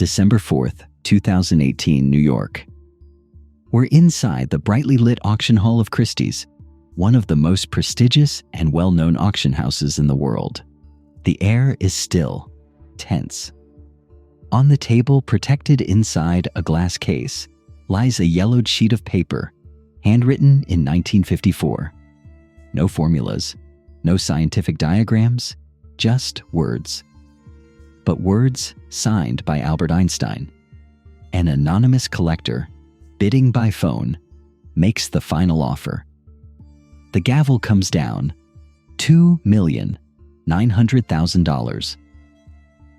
December 4th, 2018, New York. We're inside the brightly lit auction hall of Christie's, one of the most prestigious and well-known auction houses in the world. The air is still, tense. On the table, protected inside a glass case, lies a yellowed sheet of paper, handwritten in 1954. No formulas, no scientific diagrams, just words. But words signed by Albert Einstein. An anonymous collector, bidding by phone, makes the final offer. The gavel comes down, $2,900,000.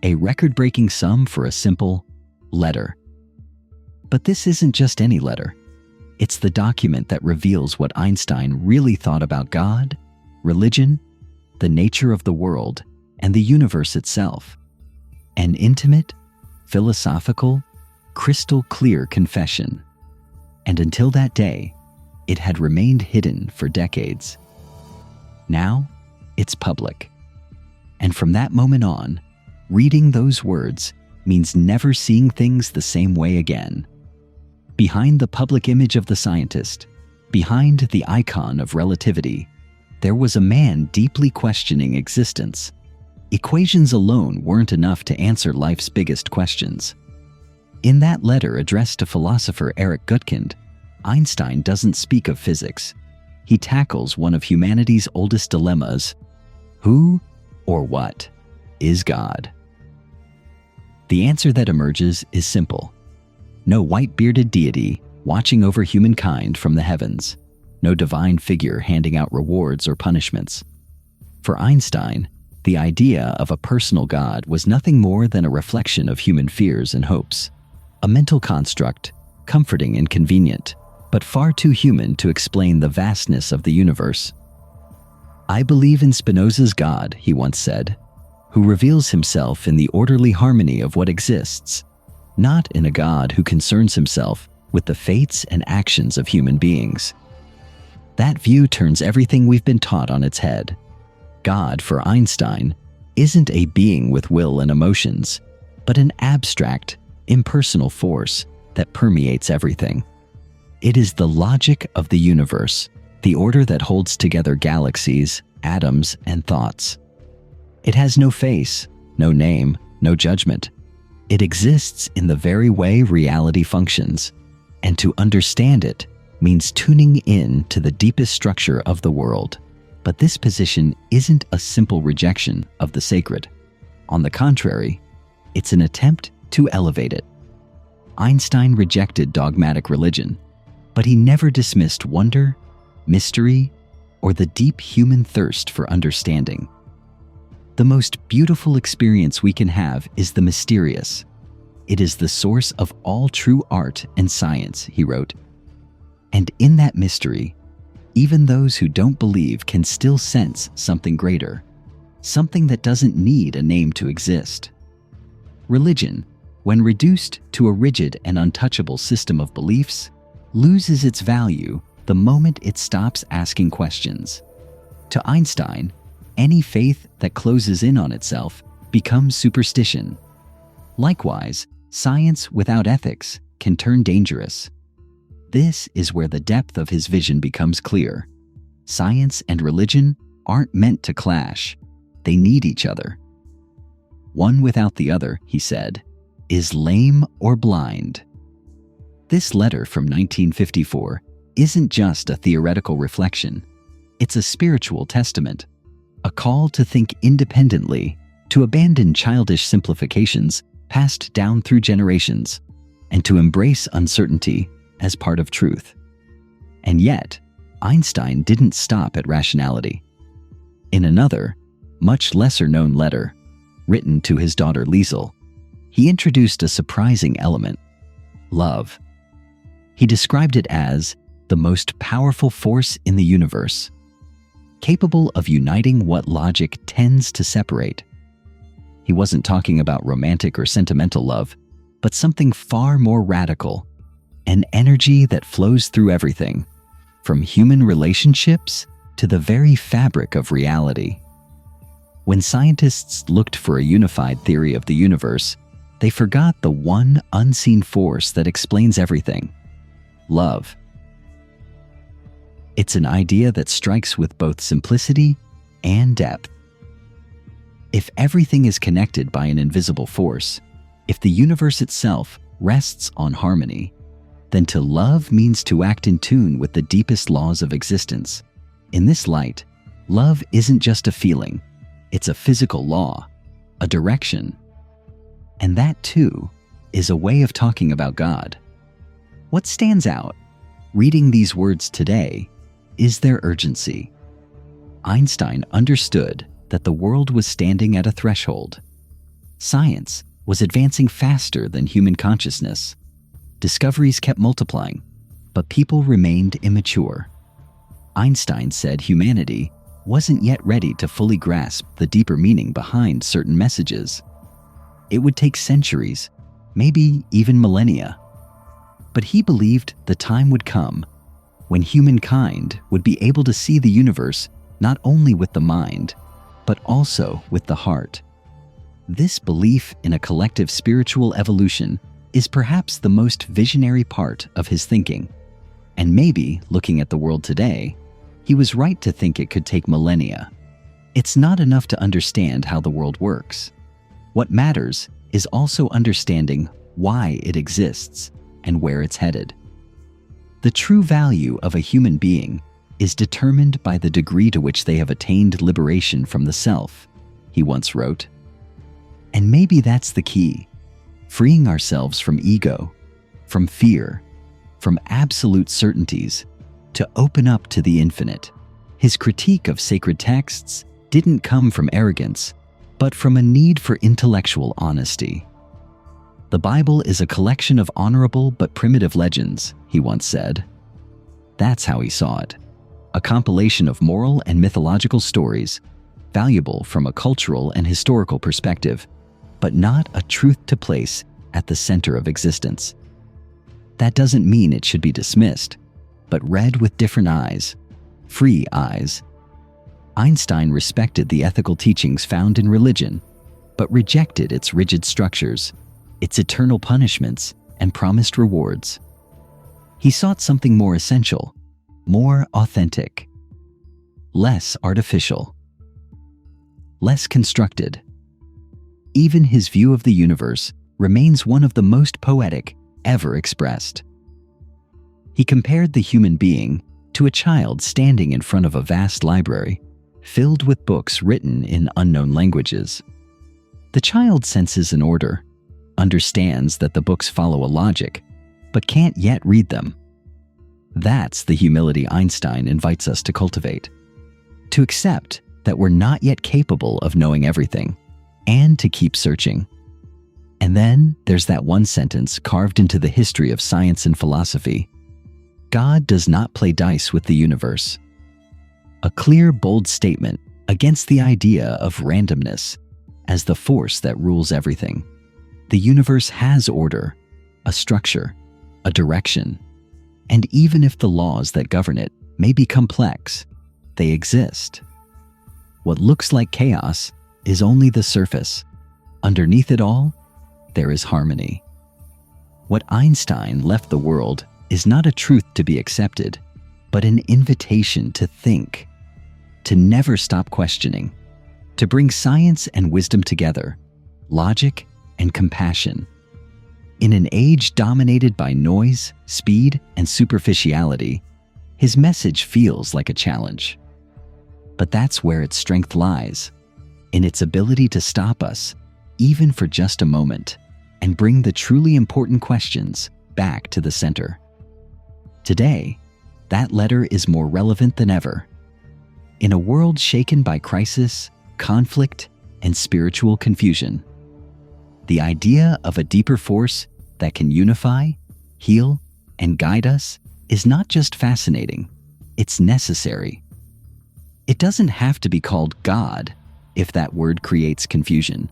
A record-breaking sum for a simple letter. But this isn't just any letter. It's the document that reveals what Einstein really thought about God, religion, the nature of the world, and the universe itself. An intimate, philosophical, crystal-clear confession. And until that day, it had remained hidden for decades. Now, it's public. And from that moment on, reading those words means never seeing things the same way again. Behind the public image of the scientist, behind the icon of relativity, there was a man deeply questioning existence. Equations alone weren't enough to answer life's biggest questions. In that letter addressed to philosopher Eric Gutkind, Einstein doesn't speak of physics. He tackles one of humanity's oldest dilemmas: who or what is God? The answer that emerges is simple. No white-bearded deity watching over humankind from the heavens. No divine figure handing out rewards or punishments. For Einstein, the idea of a personal God was nothing more than a reflection of human fears and hopes. A mental construct, comforting and convenient, but far too human to explain the vastness of the universe. "I believe in Spinoza's God," he once said, "who reveals himself in the orderly harmony of what exists, not in a God who concerns himself with the fates and actions of human beings." That view turns everything we've been taught on its head. God, for Einstein, isn't a being with will and emotions, but an abstract, impersonal force that permeates everything. It is the logic of the universe, the order that holds together galaxies, atoms, and thoughts. It has no face, no name, no judgment. It exists in the very way reality functions, and to understand it means tuning in to the deepest structure of the world. But this position isn't a simple rejection of the sacred. On the contrary, it's an attempt to elevate it. Einstein rejected dogmatic religion, but he never dismissed wonder, mystery, or the deep human thirst for understanding. The most beautiful experience we can have is the mysterious. It is the source of all true art and science, he wrote. And in that mystery, even those who don't believe can still sense something greater, something that doesn't need a name to exist. Religion, when reduced to a rigid and untouchable system of beliefs, loses its value the moment it stops asking questions. To Einstein, any faith that closes in on itself becomes superstition. Likewise, science without ethics can turn dangerous. This is where the depth of his vision becomes clear. Science and religion aren't meant to clash. They need each other. One without the other, he said, is lame or blind. This letter from 1954 isn't just a theoretical reflection. It's a spiritual testament, a call to think independently, to abandon childish simplifications passed down through generations, and to embrace uncertainty as part of truth. And yet, Einstein didn't stop at rationality. In another, much lesser-known letter, written to his daughter Liesel, he introduced a surprising element: love. He described it as the most powerful force in the universe, capable of uniting what logic tends to separate. He wasn't talking about romantic or sentimental love, but something far more radical, an energy that flows through everything, from human relationships to the very fabric of reality. When scientists looked for a unified theory of the universe, they forgot the one unseen force that explains everything: love. It's an idea that strikes with both simplicity and depth. If everything is connected by an invisible force, if the universe itself rests on harmony, then to love means to act in tune with the deepest laws of existence. In this light, love isn't just a feeling, it's a physical law, a direction. And that, too, is a way of talking about God. What stands out, reading these words today, is their urgency. Einstein understood that the world was standing at a threshold. Science was advancing faster than human consciousness. Discoveries kept multiplying, but people remained immature. Einstein said humanity wasn't yet ready to fully grasp the deeper meaning behind certain messages. It would take centuries, maybe even millennia. But he believed the time would come when humankind would be able to see the universe not only with the mind, but also with the heart. This belief in a collective spiritual evolution is perhaps the most visionary part of his thinking. And maybe, looking at the world today, he was right to think it could take millennia. It's not enough to understand how the world works. What matters is also understanding why it exists and where it's headed. The true value of a human being is determined by the degree to which they have attained liberation from the self, he once wrote. And maybe that's the key: freeing ourselves from ego, from fear, from absolute certainties, to open up to the infinite. His critique of sacred texts didn't come from arrogance, but from a need for intellectual honesty. The Bible is a collection of honorable but primitive legends, he once said. That's how he saw it: a compilation of moral and mythological stories, valuable from a cultural and historical perspective, but not a truth to place at the center of existence. That doesn't mean it should be dismissed, but read with different eyes, free eyes. Einstein respected the ethical teachings found in religion, but rejected its rigid structures, its eternal punishments, and promised rewards. He sought something more essential, more authentic, less artificial, less constructed. Even his view of the universe remains one of the most poetic ever expressed. He compared the human being to a child standing in front of a vast library, filled with books written in unknown languages. The child senses an order, understands that the books follow a logic, but can't yet read them. That's the humility Einstein invites us to cultivate. To accept that we're not yet capable of knowing everything, and to keep searching. And then there's that one sentence carved into the history of science and philosophy: God does not play dice with the universe. A clear, bold statement against the idea of randomness as the force that rules everything. The universe has order, a structure, a direction, and even if the laws that govern it may be complex, they exist. What looks like chaos is only the surface. Underneath it all, there is harmony. What Einstein left the world is not a truth to be accepted, but an invitation to think, to never stop questioning, to bring science and wisdom together, logic and compassion. In an age dominated by noise, speed, and superficiality, his message feels like a challenge. But that's where its strength lies, in its ability to stop us, even for just a moment, and bring the truly important questions back to the center. Today, that letter is more relevant than ever. In a world shaken by crisis, conflict, and spiritual confusion, the idea of a deeper force that can unify, heal, and guide us is not just fascinating, it's necessary. It doesn't have to be called God if that word creates confusion.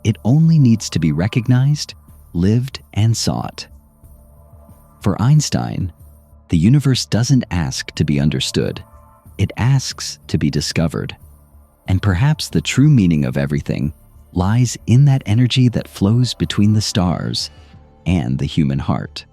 It only needs to be recognized, lived, and sought. For Einstein, the universe doesn't ask to be understood. It asks to be discovered. And perhaps the true meaning of everything lies in that energy that flows between the stars and the human heart.